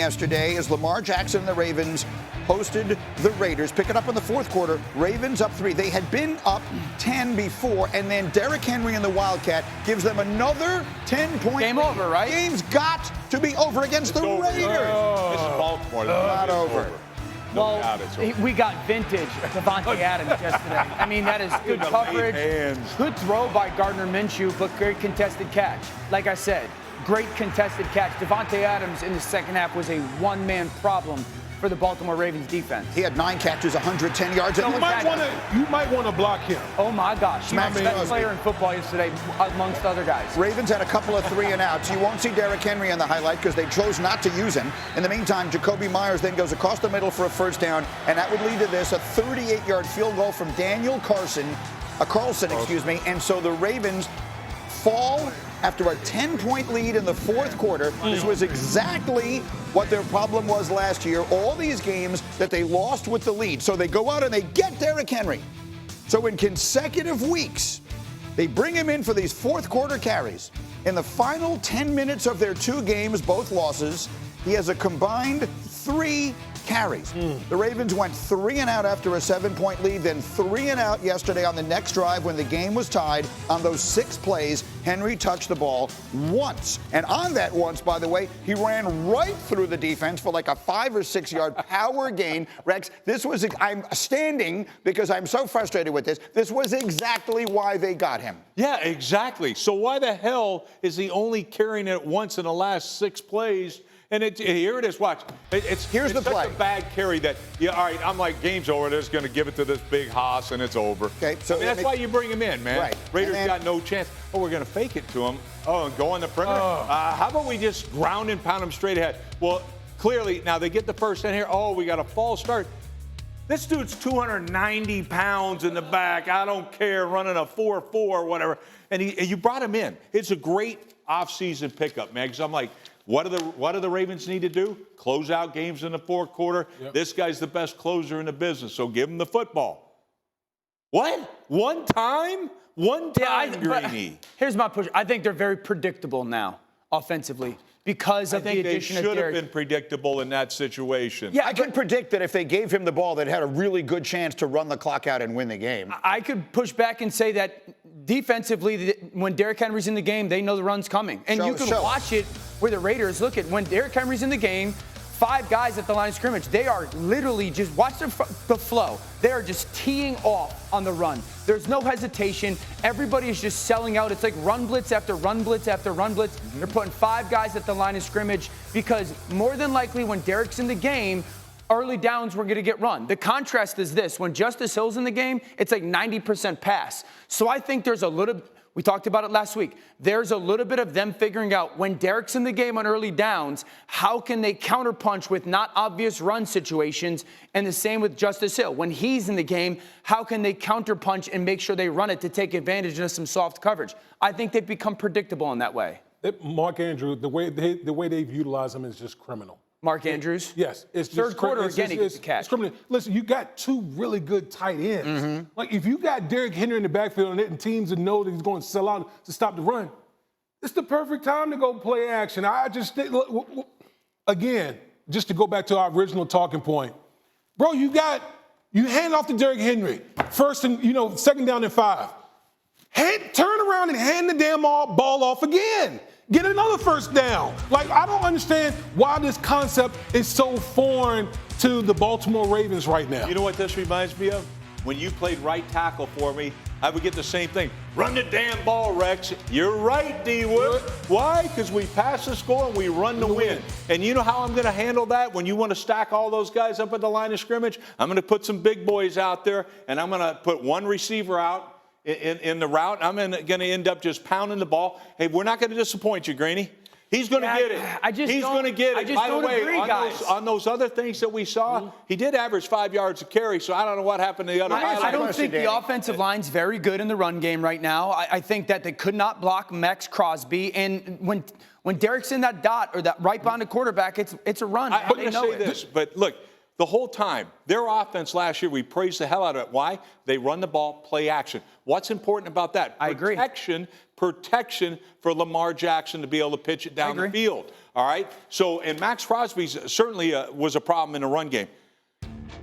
yesterday as Lamar Jackson and the Ravens hosted the Raiders. Pick it up in the fourth quarter. Ravens up 3. They had been up 10 before, and then Derrick Henry and the Wildcat gives them another 10-point game lead. Over, right? Game's got to be over against the Raiders. This is Baltimore. Not over. No well, we got vintage Davante Adams yesterday. I mean, that is good coverage. Good throw by Gardner Minshew, but great contested catch. Like I said, great contested catch. Davante Adams in the second half was a one-man problem for the Baltimore Ravens defense. He had 9 catches, 110 yards. So you might want to block him. Oh my gosh, he was the best player in football yesterday, amongst other guys. Ravens had a couple of 3-and-outs. You won't see Derrick Henry in the highlight because they chose not to use him. In the meantime, Jacoby Myers then goes across the middle for a first down, and that would lead to this, a 38-yard field goal from Carlson, and so the Ravens fall after a 10-point lead in the fourth quarter. This was exactly what their problem was last year. All these games that they lost with the lead. So they go out and they get Derrick Henry. So in consecutive weeks, they bring him in for these fourth quarter carries. In the final 10 minutes of their 2 games, both losses, he has a combined 3 carries. The Ravens went 3-and-out after a 7-point lead, then 3-and-out yesterday on the next drive when the game was tied. On those 6 plays, Henry touched the ball once. And on that once, by the way, he ran right through the defense for like a 5 or 6 yard power gain. Rex, I'm standing because I'm so frustrated with this. This was exactly why they got him. Yeah, exactly. So why the hell is he only carrying it once in the last 6 plays? And here it is. Watch. Here's the play. Such a bad carry that, all right, I'm like, game's over. They're just going to give it to this big hoss, and it's over. Okay, so that's why you bring him in, man. Right. Raiders got no chance. Oh, we're going to fake it to him. Oh, and go on the perimeter. How about we just ground and pound him straight ahead? Well, clearly, now they get the first in here. Oh, we got a false start. This dude's 290 pounds in the back. I don't care, running a 4.4 or whatever. And you brought him in. It's a great offseason pickup, man, because I'm like, what do the Ravens need to do? Close out games in the fourth quarter. Yep. This guy's the best closer in the business, so give him the football. What? One time, Greeny. Here's my push. I think they're very predictable now, offensively, because of the addition of Derrick. They should have been predictable in that situation. Yeah, I can predict that if they gave him the ball, they'd had a really good chance to run the clock out and win the game. I could push back and say that defensively, when Derrick Henry's in the game, they know the run's coming. And you can watch it where the Raiders look at when Derrick Henry's in the game, 5 guys at the line of scrimmage. They are literally just, watch the flow. They are just teeing off on the run. There's no hesitation. Everybody is just selling out. It's like run blitz after run blitz after run blitz. They're putting 5 guys at the line of scrimmage because more than likely when Derrick's in the game, early downs were going to get run. The contrast is this. When Justice Hill's in the game, it's like 90% pass. So I think there's a little, we talked about it last week, there's a little bit of them figuring out when Derrick's in the game on early downs, how can they counterpunch with not obvious run situations, and the same with Justice Hill. When he's in the game, how can they counterpunch and make sure they run it to take advantage of some soft coverage? I think they've become predictable in that way. Mark Andrews, the way they've utilized him is just criminal. Mark Andrews? Yes. It's third quarter again, he gets the catch. It's criminal. Listen, you got 2 really good tight ends. Like, if you got Derrick Henry in the backfield and teams that know that he's going to sell out to stop the run, it's the perfect time to go play action. I just think, again, just to go back to our original talking point, bro, you hand off to Derrick Henry, first and, second down and 5. Turn around and hand the damn ball off again. Get another first down. Like, I don't understand why this concept is so foreign to the Baltimore Ravens right now. You know what this reminds me of? When you played right tackle for me, I would get the same thing. Run the damn ball, Rex. You're right, D-Wood. Why? Because we pass the score and we run the win. And you know how I'm going to handle that when you want to stack all those guys up at the line of scrimmage? I'm going to put some big boys out there, and I'm going to put one receiver out in the route. I'm going to end up just pounding the ball. Hey, we're not going to disappoint you, Greeny. He's going to get it. He's going to get it. I just By the don't way, agree, guys. On those other things that we saw, he did average 5 yards a carry, so I don't know what happened to the other guys. I don't think the offensive line's very good in the run game right now. I think that they could not block Max Crosby. And when Derrick's in that dot or that right behind the quarterback, it's a run. I'm going to say this, but look, the whole time, their offense last year, we praised the hell out of it. Why? They run the ball, play action. What's important about that? I agree. Protection for Lamar Jackson to be able to pitch it down the field. All right? So, and Max Crosby certainly was a problem in the run game.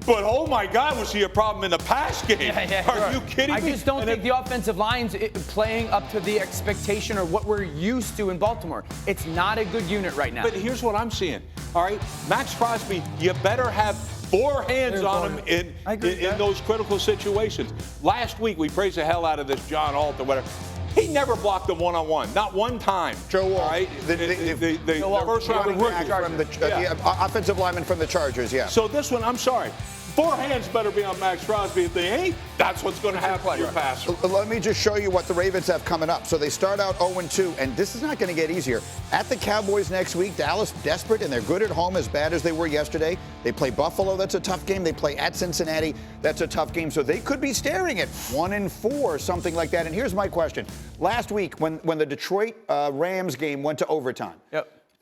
But, oh, my God, was he a problem in the pass game? Are you kidding me? I just don't think the offensive line's playing up to the expectation or what we're used to in Baltimore. It's not a good unit right now. But here's what I'm seeing, all right? Max Crosby, you better have 4 hands on him in those critical situations. Last week, we praised the hell out of this John Alt or whatever. He never blocked him one-on-one, not one time. Joe Wall, right? the first round rookie from the offensive lineman from the Chargers, yeah. So this one, I'm sorry. 4 hands better be on Max Crosby. If they ain't, that's what's going to happen to your passer. Let me just show you what the Ravens have coming up. So they start out 0-2, and this is not going to get easier. At the Cowboys next week, Dallas desperate, and they're good at home as bad as they were yesterday. They play Buffalo, that's a tough game. They play at Cincinnati, that's a tough game. So they could be staring at 1-4, something like that. And here's my question. Last week, when the Detroit Rams game went to overtime,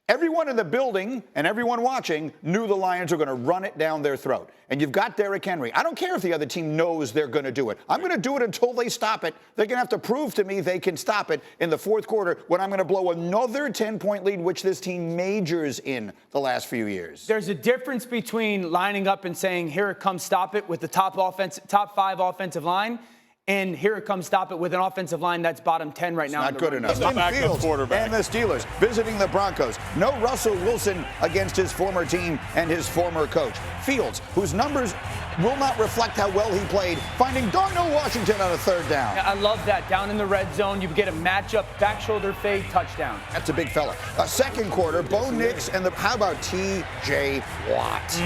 everyone in the building and everyone watching knew the Lions were going to run it down their throat. And you've got Derrick Henry. I don't care if the other team knows they're going to do it. I'm going to do it until they stop it. They're going to have to prove to me they can stop it in the fourth quarter when I'm going to blow another 10-point lead, which this team majors in the last few years. There's a difference between lining up and saying, here it comes, stop it, with the top 5 offensive line, and here it comes, stop it, with an offensive line that's bottom 10 right now. Not good enough. Fields and the Steelers visiting the Broncos. No Russell Wilson against his former team and his former coach. Fields, whose numbers will not reflect how well he played, finding Darnell Washington on a 3rd down. Yeah, I love that. Down in the red zone, you get a matchup, back shoulder fade, touchdown. That's a big fella. Second quarter, Bo Nix and how about T.J. Watt?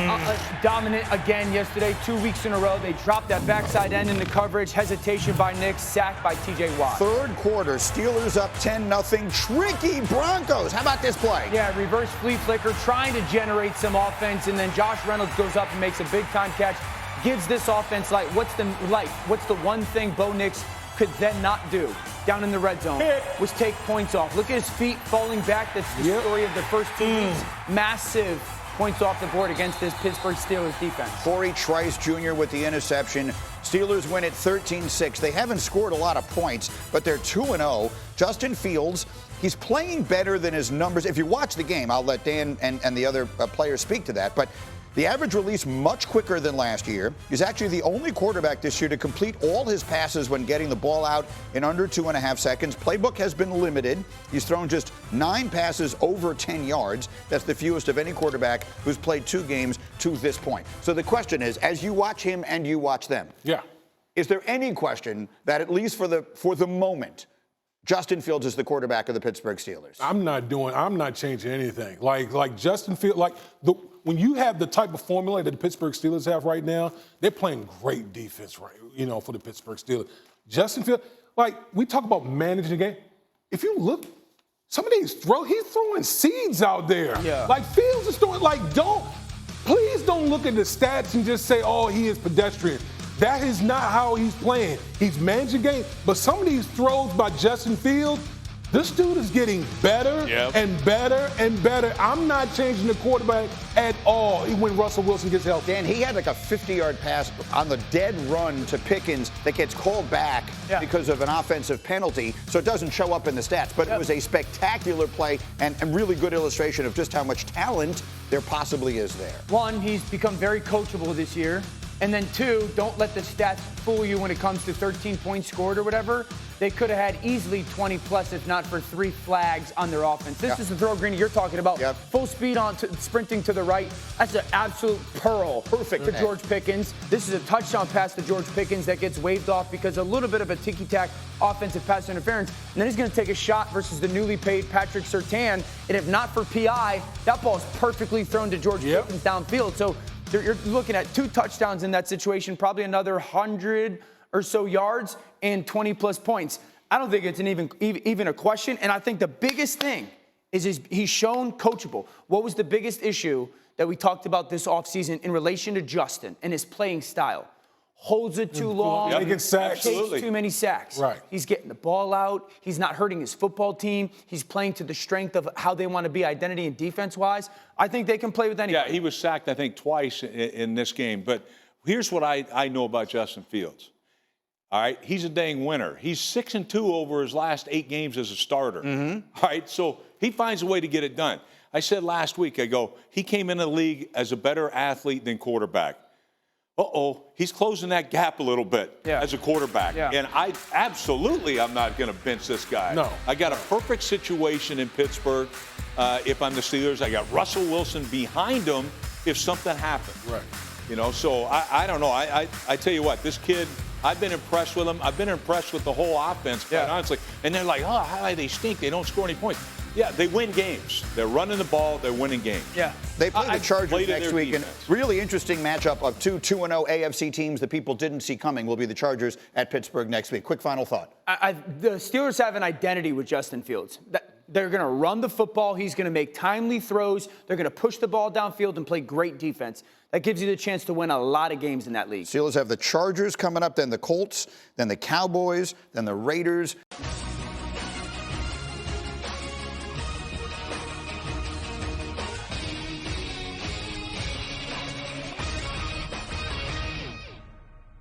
Dominant again yesterday, 2 weeks in a row. They dropped that backside end into coverage, hesitation by Nix, sacked by T.J. Watt. Third quarter, Steelers up 10-0. Tricky Broncos. How about this play? Yeah, reverse flea flicker, trying to generate some offense, and then Josh Reynolds goes up and makes a big-time catch. Gives this offense life. What's the one thing Bo Nix could then not do down in the red zone? Was take points off. Look at his feet falling back. That's the story of the first 2 weeks. Massive points off the board against this Pittsburgh Steelers defense. Corey Trice Jr. with the interception. Steelers win at 13-6. They haven't scored a lot of points, but they're 2-0. Justin Fields, he's playing better than his numbers. If you watch the game, I'll let Dan and the other players speak to that, but the average release much quicker than last year. He's actually the only quarterback this year to complete all his passes when getting the ball out in under 2.5 seconds. Playbook has been limited. He's thrown just 9 passes over 10 yards. That's the fewest of any quarterback who's played 2 games to this point. So the question is, as you watch him and you watch them, is there any question that at least for the moment, Justin Fields is the quarterback of the Pittsburgh Steelers? I'm not changing anything. Like Justin Fields, when you have the type of formula that the Pittsburgh Steelers have right now, they're playing great defense, right? For the Pittsburgh Steelers. Justin Fields, we talk about managing the game. If you look, some of these he's throwing seeds out there. Yeah. Fields is throwing, please don't look at the stats and just say, oh, he is pedestrian. That is not how he's playing. He's managing the game. But some of these throws by Justin Fields, this dude is getting better and better and better. I'm not changing the quarterback at all when Russell Wilson gets healthy. Dan, he had a 50-yard pass on the dead run to Pickens that gets called back because of an offensive penalty, so it doesn't show up in the stats. But it was a spectacular play and really good illustration of just how much talent there possibly is there. One, he's become very coachable this year. And then 2, don't let the stats fool you when it comes to 13 points scored or whatever. They could have had easily 20 plus if not for 3 flags on their offense. This is the throw, Greeny, you're talking about. Full speed on sprinting to the right. That's an absolute pearl. Perfect to George Pickens. This is a touchdown pass to George Pickens that gets waved off because a little bit of a ticky-tack offensive pass interference. And then he's going to take a shot versus the newly paid Patrick Surtain. And if not for PI, that ball's perfectly thrown to George Pickens downfield. So you're looking at 2 touchdowns in that situation, probably another 100 or so yards and 20-plus points. I don't think it's even a question. And I think the biggest thing is he's shown coachable. What was the biggest issue that we talked about this offseason in relation to Justin and his playing style? Holds it too long, takes too many sacks. Right. He's getting the ball out. He's not hurting his football team. He's playing to the strength of how they want to be identity and defense-wise. I think they can play with anyone. Yeah, he was sacked, I think, twice in this game. But here's what I know about Justin Fields. All right, he's a dang winner. He's 6-2 over his last 8 games as a starter. All right, so he finds a way to get it done. I said last week, I go, he came in the league as a better athlete than quarterback. He's closing that gap a little bit as a quarterback. Yeah. And I'm not going to bench this guy. No. I got a perfect situation in Pittsburgh. If I'm the Steelers, I got Russell Wilson behind him if something happens. Right. You know, so I don't know. I tell you what, this kid, I've been impressed with him. I've been impressed with the whole offense, quite honestly. And they're like, how they stink. They don't score any points. Yeah, they win games. They're running the ball. They're winning games. Yeah. They play the Chargers next week. And defense. really interesting matchup of two 2-0 AFC teams that people didn't see coming will be the Chargers at Pittsburgh next week. Quick final thought. The Steelers have an identity with Justin Fields. They're going to run the football. He's going to make timely throws. They're going to push the ball downfield and play great defense. That gives you the chance to win a lot of games in that league. Steelers have the Chargers coming up, then the Colts, then the Cowboys, then the Raiders.